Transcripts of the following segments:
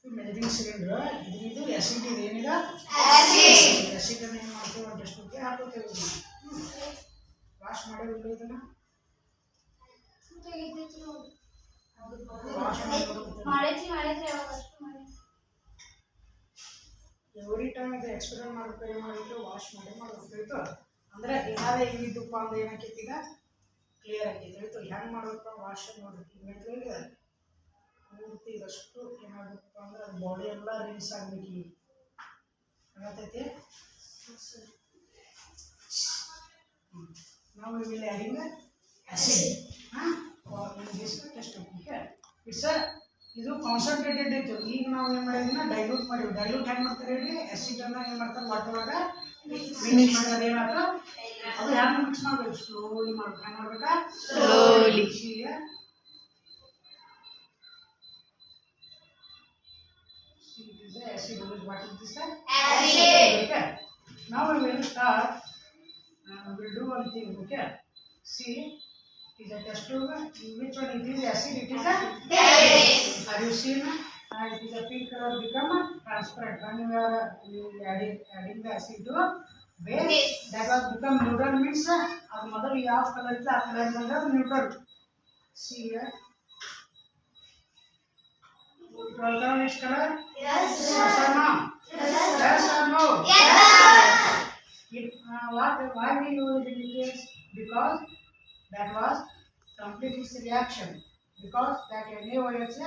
Measuring cylinder ಇದು acid ಇದೆ ಏನಿದೆ ಆಸಿಡ್ ಅನ್ನು ಏನು ಮಾಡ್ತೀವಿ ಒಂದಷ್ಟು ಹಾಕೋತೇವೆ ವಾಶ್ ಮಾಡೋದಿಲ್ಲ ಇದನ್ನ ಎವ್ರಿ ಟೈಮ್ ಇದು ಎಕ್ಸ್ಪೆರಿಮೆಂಟ್ ಮಾಡಿದ್ರೆ ವಾಶ್ ಮಾಡಬೇಕು ಅಂದ್ರೆ ಏನಾದ್ರೆ ಹಿಂಗಿದ್ದಪ್ಪ ಅಂದ್ರೆ ಏನಾಕೈತಿ ಈಗ ಕ್ಲಿಯರ್ ಆಗೈತಿ ಹೇಳ್ತು ಹೆಂಗೆ ಮಾಡ್ಬೇಕಪ್ಪ ವಾಶ್ ನೋಡ್ರಿ ಇಮೇಜ್ಗಳಿಗೆ ಪೂರ್ತಿ ಇದಷ್ಟು ಏನಾಗಬೇಕಪ್ಪ ಅಂದ್ರೆ ಅದು ಬಾಡಿ ಎಲ್ಲ ರಿಲೀಸ್ ಆಗ್ಬೇಕು ಈಗ ಆಗತೈತಿ ನಾವು ಇಲ್ಲಿ adding acid test okay it's ಇದು ಕಾನ್ಸಂಟ್ರೇಟೆಡ್ ಇತ್ತು ಈಗ ನಾವು ಏನು ಮಾಡಿದ್ವಿ ಡೈಲ್ಯೂಟ್ ಮಾಡಿದ್ವಿ ಡೈಲ್ಯೂಟ್ ಹೆಂಗೆ ಮಾಡ್ತಾರೆ ಹೇಳಿ ಆಸಿಡನ್ನು ಏನು ಮಾಡ್ತಾರೆ ವಾಟರ್ ಒಳಗೆ ಮಿಕ್ಸ್ ಮಾಡಿದ್ರೆ ಏನಾಯ್ತು ಅದು ಹೆಂಗೆ ಮಿಕ್ಸ್ ಮಾಡಬೇಕು ಸ್ಲೋಲಿ ಮಾಡ್ಬೇಕು ಹೆಂಗೆ ಮಾಡ್ಬೇಕಾ slowly acid what is this acid okay now we will start we will do one thing okay see is a test tube which one it is acid it is a base are you seen it is a pink color become transparent when you are adding the acid to base that was become neutral means our mother we have color is a color neutral see here Welcome, which color? Yes, sir. Yes or no? Yes, sir. Yes or no? Yes, sir. Why we use indicators? Because that was complete reaction. Because that NaOH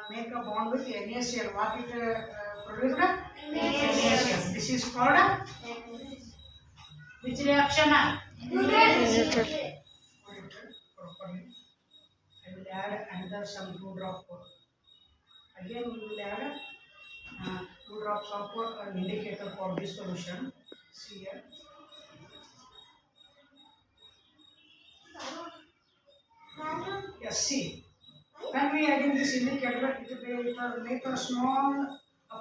make a bond with NaCl. What it produced? NaCl. This is called which reaction? Neutral. I will add another some 2 drops. Again, we will add 2 drops of an indicator for this solution. See here. Yes, see. When we add in this indicator, it will make a small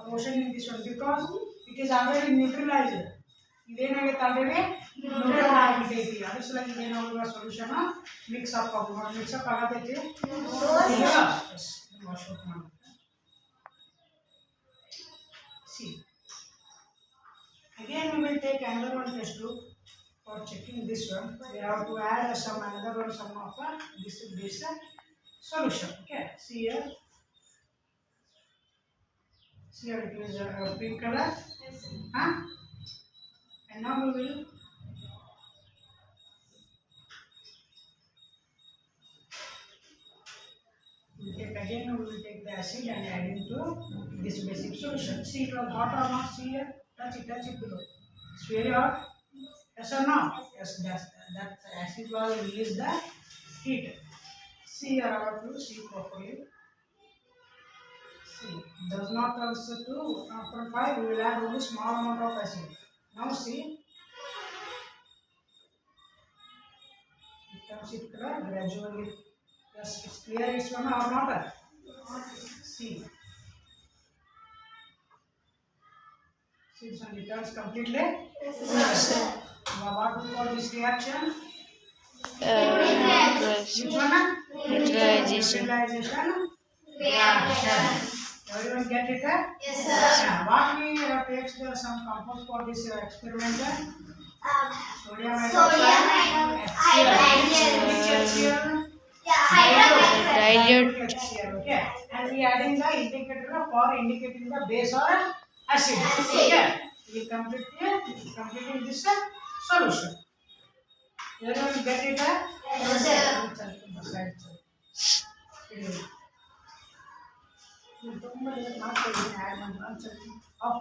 portion in this one because it is already neutralized. Then I get already neutralized. That is like then our solution mix up. Mix up agate. Yes. Wash out now. See. Again, we will take another one test tube for checking this one. We have to add another one some of this solution. Okay. See here. See here it is a pink color. Huh? And now we will again we will take the acid and add into this basic solution. See it was hot or not? See here, touch it below. It's very hot. Yes or no? Yes, that acid will release the heat. See here, I have to see properly. See, it does not also to 1.5. We will add only small amount of acid. Now see, it comes it color gradually. Yes, it's clear. It's one or not? See. See, this one returns completely. Yes, sir. What do we call this reaction? Which one? Neutralization. Reaction. Everyone get it? Yes, sir. What we have taken some compounds for this experiment? Sodium hydroxide, HCl. Dilute. Okay. And we adding the indicator for indicating the base or acid. Okay. We completing this solution. Everyone get it? Yes, sir. Off